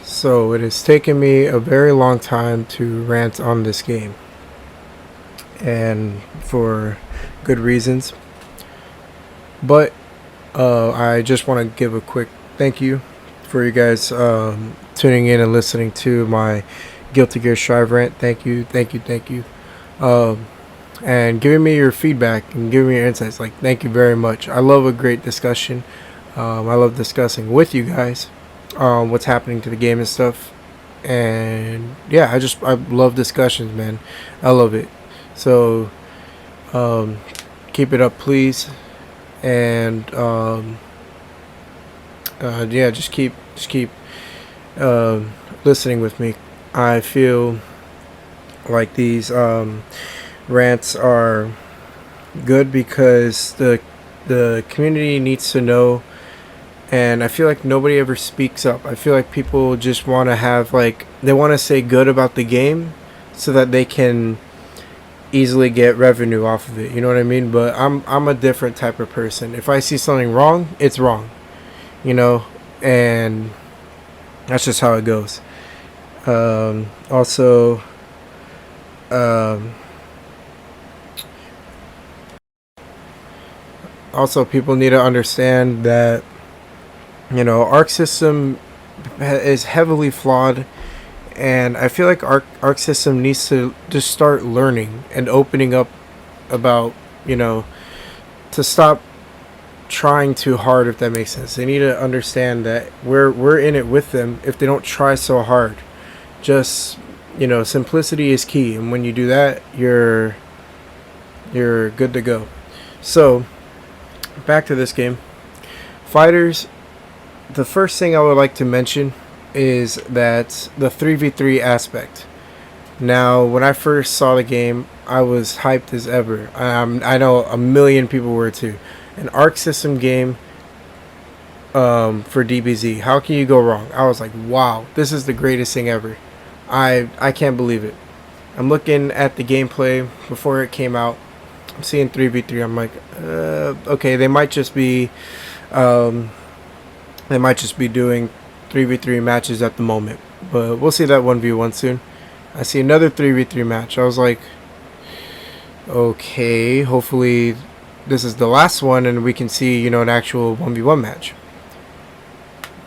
So it has taken me a very long time to rant on this game, and for good reasons. But I just want to give a quick thank you for you guys tuning in and listening to my Guilty Gear Strive rant. Thank you, thank you, thank you. Um, and giving me your feedback and giving me your insights. Like, thank you very much. I love a great discussion. I love discussing with you guys what's happening to the game and stuff. And yeah, I love discussions, man. I love it. So um, keep it up, please. And yeah, just keep listening with me. I feel like these rants are good because the community needs to know, and I feel like nobody ever speaks up. I feel like people just want to have, like, they want to say good about the game so that they can easily get revenue off of it. You know what I mean? But I'm a different type of person. If I see something wrong, it's wrong. You know, and that's just how it goes. Also, um, people need to understand that, you know, Arc System is heavily flawed, and I feel like Arc System needs to just start learning and opening up about, you know, to stop trying too hard, if that makes sense. They need to understand that we're in it with them if they don't try so hard. Just, you know, simplicity is key, and when you do that, you're good to go. So back to this game, Fighterz. The first thing I would like to mention is that the 3v3 aspect. Now, when I first saw the game, I was hyped as ever. I know a million people were too. An Arc System game for DBZ. How can you go wrong? I was like, wow, this is the greatest thing ever. I can't believe it. I'm looking at the gameplay before it came out. I'm seeing 3v3. I'm like, okay, they might just be doing 3v3 matches at the moment, but we'll see that 1v1 soon. I see another 3v3 match. I was like, okay, hopefully this is the last one and we can see, you know, an actual 1v1 match.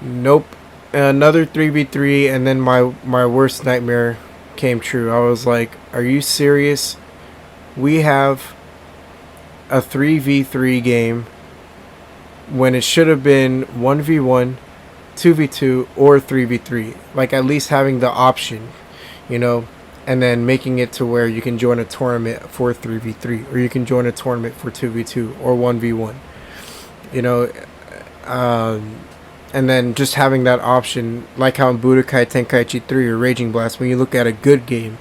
Nope. Another 3v3, and then my worst nightmare came true. I was like, are you serious? We have a 3v3 game when it should have been 1v1, 2v2, or 3v3. Like, at least having the option, you know, and then making it to where you can join a tournament for 3v3, or you can join a tournament for 2v2 or 1v1, you know. And then just having that option, like how in Budokai Tenkaichi 3 or Raging Blast, when you look at a good game,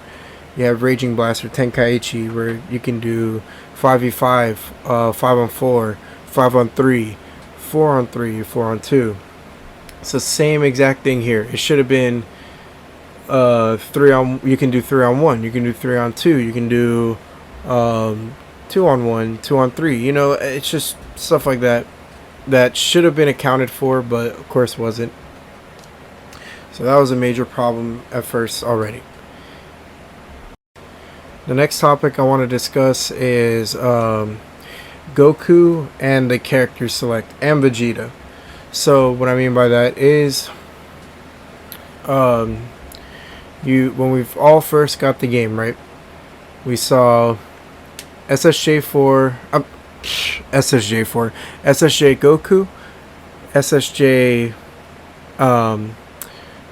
you have Raging Blast or Tenkaichi where you can do 5v5, 5-on-4, 5-on-3, 4-on-3, 4-on-2. It's the same exact thing here. It should have been 3-on. You can do 3-on-1. You can do 3-on-2. You can do 2-on-1, 2-on-3. You know, it's just stuff like that that should have been accounted for, but of course wasn't. So that was a major problem at first already. The next topic I want to discuss is Goku and the character select, and Vegeta. So what I mean by that is, when we've all first got the game, right, we saw SSJ4, SSJ Goku, SSJ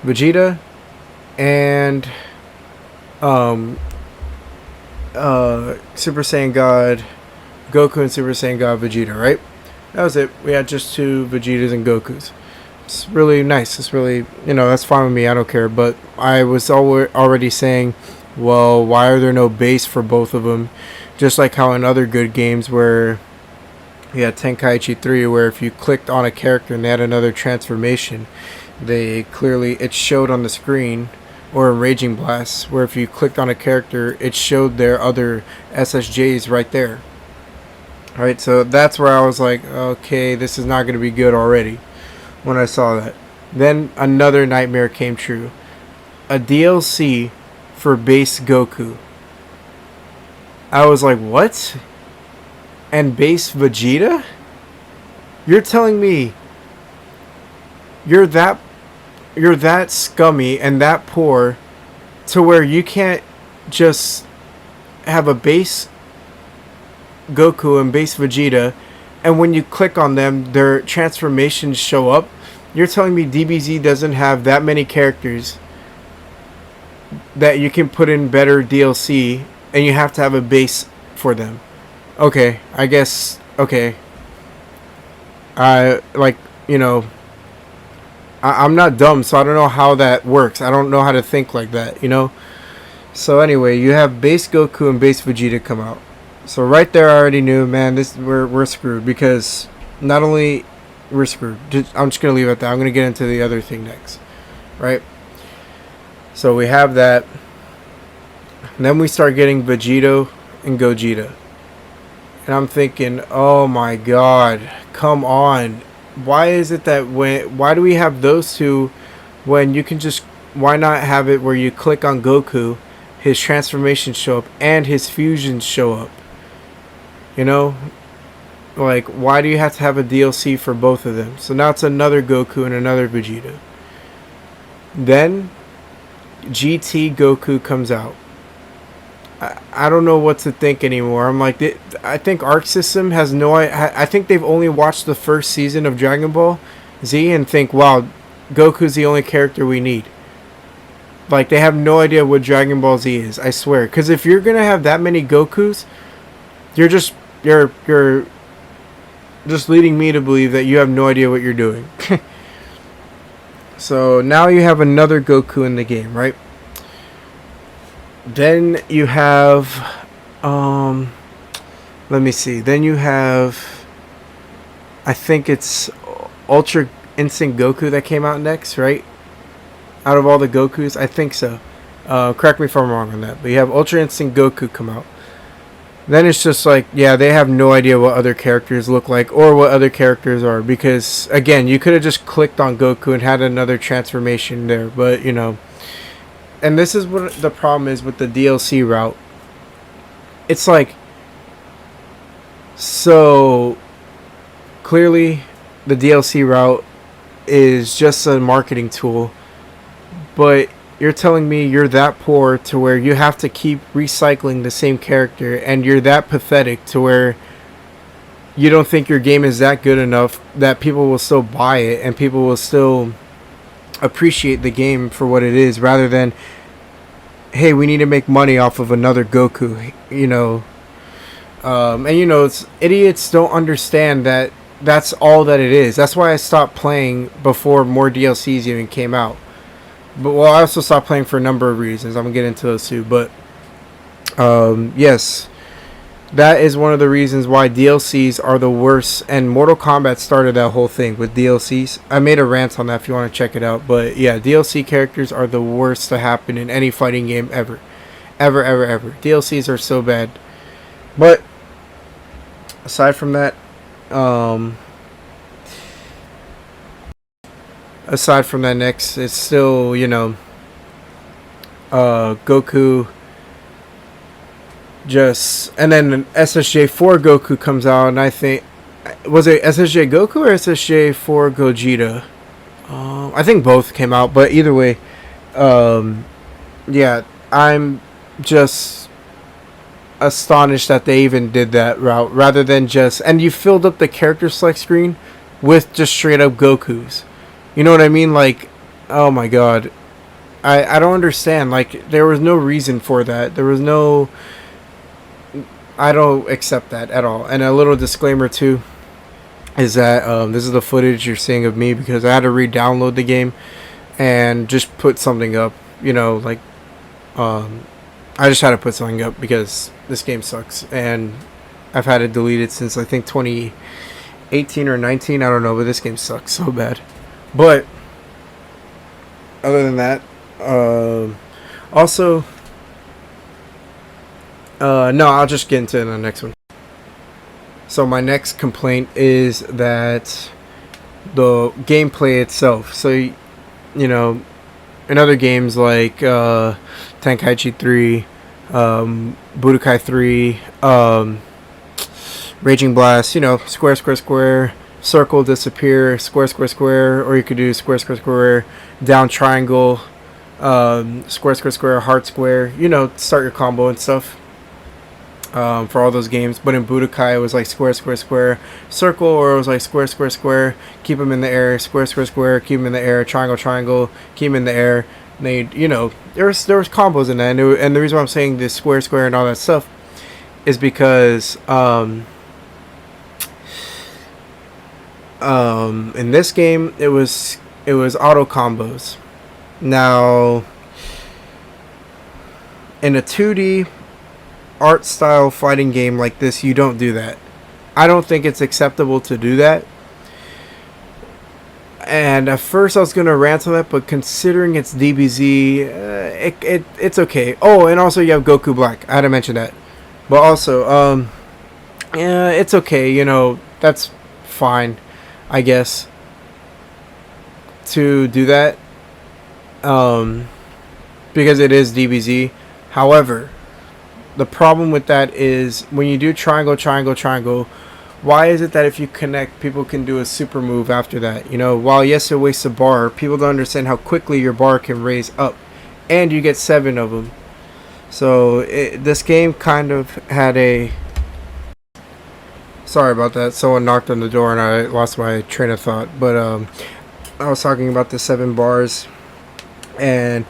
Vegeta, and Super Saiyan God Goku and Super Saiyan God Vegeta, right? That was it. We had just two Vegetas and Gokus. It's really nice. It's really, you know, that's fine with me. I don't care. But I was already saying, well, why are there no base for both of them? Just like how in other good games where you had Tenkaichi 3, where if you clicked on a character and they had another transformation, it showed on the screen. Or in Raging Blast, where if you clicked on a character, it showed their other SSJs right there. Right, so that's where I was like, okay, this is not going to be good already when I saw that. Then another nightmare came true. A DLC for base Goku. I was like, what? And base Vegeta? You're telling me you're that scummy and that poor to where you can't just have a base Goku and base Vegeta, and when you click on them, their transformations show up? You're telling me DBZ doesn't have that many characters that you can put in better DLC, and you have to have a base for them? Okay, I guess, okay. Like, you know, I'm not dumb, so I don't know how that works. I don't know how to think like that, you know? So anyway, you have base Goku and base Vegeta come out. So right there, I already knew, man, we're screwed, because not only we're screwed. I'm just gonna leave it at that. I'm gonna get into the other thing next, right? So we have that. And then we start getting Vegito and Gogeta, and I'm thinking, oh my god, come on! Why is it that why do we have those two when you can just, why not have it where you click on Goku, his transformations show up and his fusions show up? You know, like, why do you have to have a DLC for both of them? So now it's another Goku and another Vegeta. Then GT Goku comes out. I don't know what to think anymore. I'm like, I think Arc System has no, I think they've only watched the first season of Dragon Ball Z and think, wow, Goku's the only character we need. Like, they have no idea what Dragon Ball Z is, I swear. Because if you're going to have that many Gokus, you're just leading me to believe that you have no idea what you're doing. So now you have another Goku in the game, right? Then you have, let me see. Then you have, I think it's Ultra Instinct Goku that came out next, right? Out of all the Gokus, I think so. Correct me if I'm wrong on that. But you have Ultra Instinct Goku come out. Then it's just like, yeah, they have no idea what other characters look like or what other characters are. Because, again, you could have just clicked on Goku and had another transformation there. But, you know. And this is what the problem is with the DLC route. It's like, so clearly the DLC route is just a marketing tool. But you're telling me you're that poor to where you have to keep recycling the same character, and you're that pathetic to where you don't think your game is that good enough that people will still buy it and people will still appreciate the game for what it is, rather than, hey, we need to make money off of another Goku, you know. And you know, it's, idiots don't understand that that's all that it is. That's why I stopped playing before more DLCs even came out. But, well, I also stopped playing for a number of reasons. I'm going to get into those too. But, yes, that is one of the reasons why DLCs are the worst. And Mortal Kombat started that whole thing with DLCs. I made a rant on that if you want to check it out. But, yeah, DLC characters are the worst to happen in any fighting game ever. Ever, ever, ever. DLCs are so bad. But, aside from that, next, it's still, you know, Goku just, and then SSJ4 Goku comes out, and I think, was it SSJ Goku or SSJ4 Gogeta? I think both came out, but either way, yeah, I'm just astonished that they even did that route, rather than just, and you filled up the character select screen with just straight up Gokus. You know what I mean? Like, oh my god. I don't understand. Like, there was no reason for that. There was no... I don't accept that at all. And a little disclaimer, too, is that this is the footage you're seeing of me because I had to re-download the game and just put something up. You know, like, I just had to put something up because this game sucks. And I've had it deleted since, I think, 2018 or 19. I don't know, but this game sucks so bad. But other than that, also, no, I'll just get into the next one. So my next complaint is that the gameplay itself. So you know, in other games like Tenkaichi 3, Budokai 3, Raging Blast, you know, square, square, square, circle, disappear, square, square, square, or you could do square, square, square, down triangle, square, square, square, heart square, you know, start your combo and stuff. For all those games, but in Budokai it was like square, square, square, circle, or it was like square, square, square, keep them in the air, square, square, square, keep them in the air, triangle, triangle, keep them in the air. And they, you know, there was combos in that, and the reason why I'm saying this square, square, and all that stuff is because in this game it was auto combos. Now in a 2D art style fighting game like this, you don't do that. I don't think it's acceptable to do that. And at first I was gonna rant on that, but considering it's DBZ, it's okay. Oh, and also you have Goku Black. I had to mention that. But also, yeah, it's okay. You know, that's fine, I guess, to do that. Because it is DBZ. However, the problem with that is when you do triangle, triangle, triangle, why is it that if you connect, people can do a super move after that? You know, while yes, it wastes a bar, people don't understand how quickly your bar can raise up. And you get 7 of them. So this game kind of had a... Sorry about that. Someone knocked on the door and I lost my train of thought. But I was talking about the 7 bars. And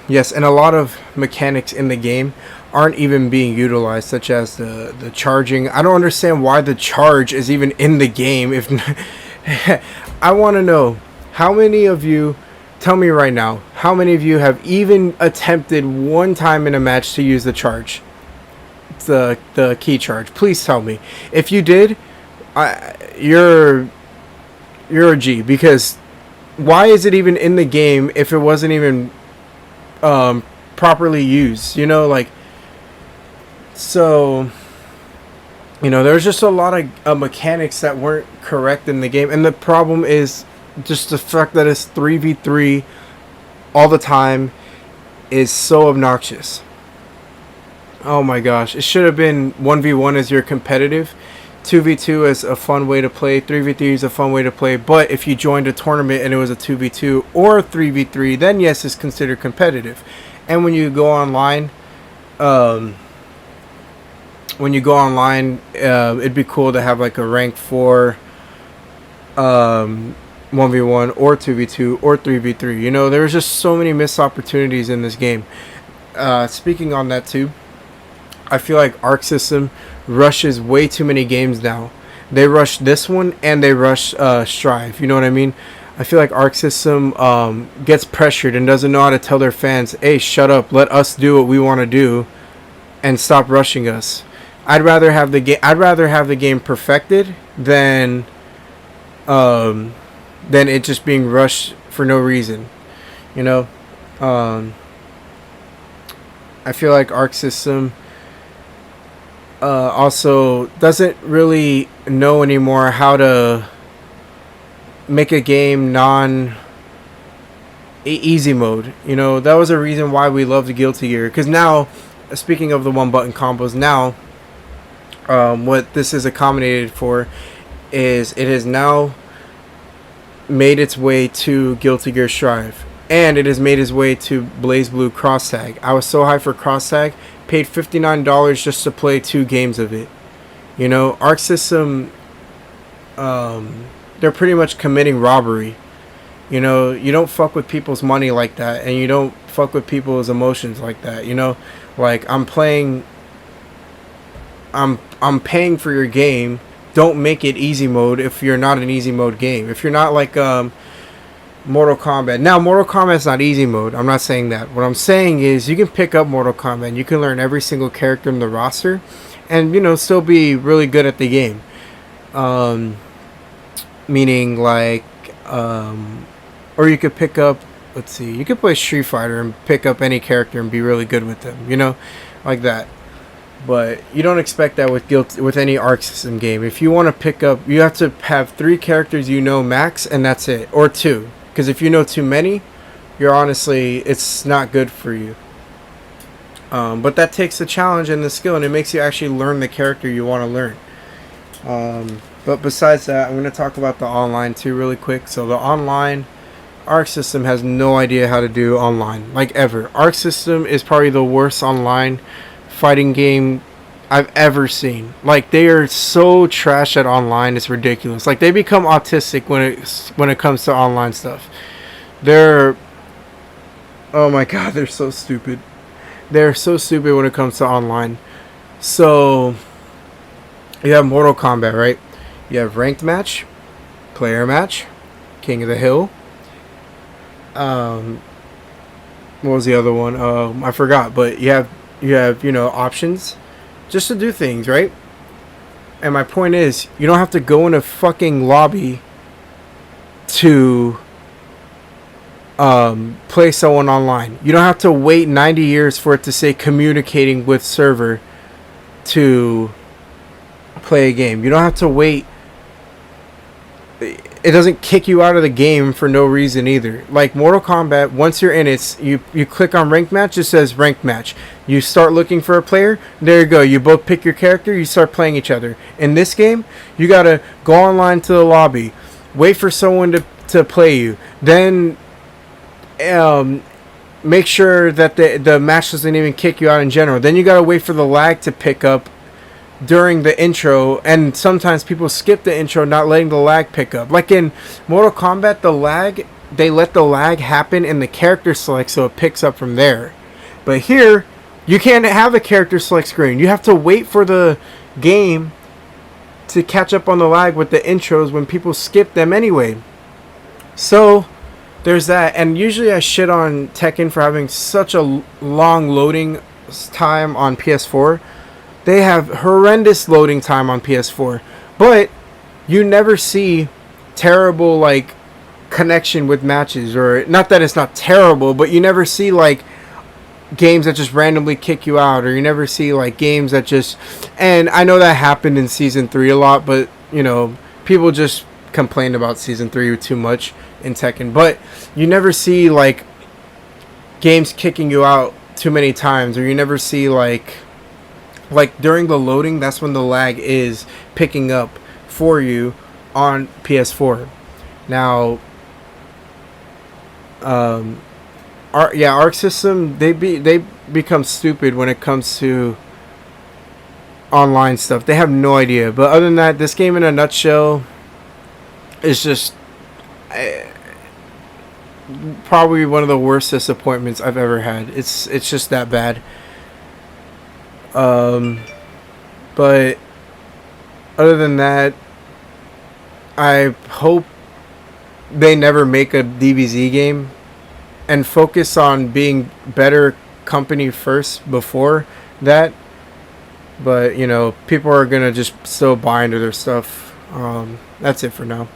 yes, and a lot of mechanics in the game aren't even being utilized, such as the charging. I don't understand why the charge is even in the game. If I want to know, how many of you, tell me right now, how many of you have even attempted one time in a match to use the charge, the key charge? Please tell me. If you did, you're a G, because why is it even in the game if it wasn't even properly used? You know, like, so, you know, there's just a lot of mechanics that weren't correct in the game, and the problem is just the fact that it's 3v3 all the time is so obnoxious. Oh my gosh, it should have been 1v1 as your competitive, 2v2 as a fun way to play, 3v3 is a fun way to play, but if you joined a tournament and it was a 2v2 or a 3v3, then yes, it's considered competitive. And when you go online, it'd be cool to have like a rank 4 1v1 or 2v2 or 3v3. You know, there's just so many missed opportunities in this game. Speaking on that too, I feel like Arc System rushes way too many games now. They rush this one and they rush Strive. You know what I mean? I feel like Arc System gets pressured and doesn't know how to tell their fans, hey, shut up, let us do what we want to do and stop rushing us. I'd rather have the game perfected than it just being rushed for no reason. You know? I feel like Arc System also doesn't really know anymore how to make a game easy mode. You know, that was a reason why we loved Guilty Gear, because now, speaking of the one button combos, now what this is accommodated for is it has now made its way to Guilty Gear Strive, and it has made its way to Blaze Blue Cross Tag. I was so hyped for Cross Tag, paid $59 just to play 2 games of it. You know, Arc System, they're pretty much committing robbery. You know, you don't fuck with people's money like that, and you don't fuck with people's emotions like that. You know, like, I'm paying for your game. Don't make it easy mode if you're not an easy mode game. If you're not like Mortal Kombat. Now, Mortal Kombat's not easy mode. I'm not saying that. What I'm saying is you can pick up Mortal Kombat and you can learn every single character in the roster and, you know, still be really good at the game. Meaning, like, or you could pick up, let's see, you could play Street Fighter and pick up any character and be really good with them, you know, like that. But you don't expect that with any Arc System game. If you want to pick up, you have to have 3 characters you know max, and that's it, or 2. Because if you know too many, you're honestly, it's not good for you. But that takes the challenge and the skill, and it makes you actually learn the character you want to learn. But besides that, I'm going to talk about the online too really quick. So the online, Arc System has no idea how to do online, like ever. Arc System is probably the worst online fighting game I've ever seen. Like, they are so trash at online, it's ridiculous. Like, they become autistic when it comes to online stuff. They're, oh my god, they're so stupid. They're so stupid when it comes to online. So you have Mortal Kombat, right? You have ranked match, player match, King of the Hill. What was the other one? I forgot. But you have options just to do things, right? And my point is, you don't have to go in a fucking lobby to play someone online. You don't have to wait 90 years for it to say communicating with server to play a game. You don't have to wait. It doesn't kick you out of the game for no reason either. Like Mortal Kombat, once you're in it, you click on ranked match, it says ranked match. You start looking for a player, there you go. You both pick your character, you start playing each other. In this game, you gotta go online to the lobby, wait for someone to play you, then make sure that the match doesn't even kick you out in general. Then you gotta wait for the lag to pick up during the intro, and sometimes people skip the intro, not letting the lag pick up. Like in Mortal Kombat, they let the lag happen in the character select, so it picks up from there. But here, you can't have a character select screen. You have to wait for the game to catch up on the lag with the intros when people skip them anyway. So there's that. And usually I shit on Tekken for having such a long loading time on PS4. They have horrendous loading time on PS4, but you never see terrible like connection with matches, or not that it's not terrible, but you never see like games that just randomly kick you out, or you never see like games that just, and I know that happened in Season 3 a lot, but people just complained about Season 3 too much in Tekken, but you never see like games kicking you out too many times, or you never see like during the loading, that's when the lag is picking up for you on PS4. Now, Arc System, they become stupid when it comes to online stuff. They have no idea. But other than that, this game in a nutshell is just probably one of the worst disappointments I've ever had. It's just that bad. But other than that, I hope they never make a DBZ game and focus on being better company first before that. But people are gonna just still buy into their stuff. That's it for now.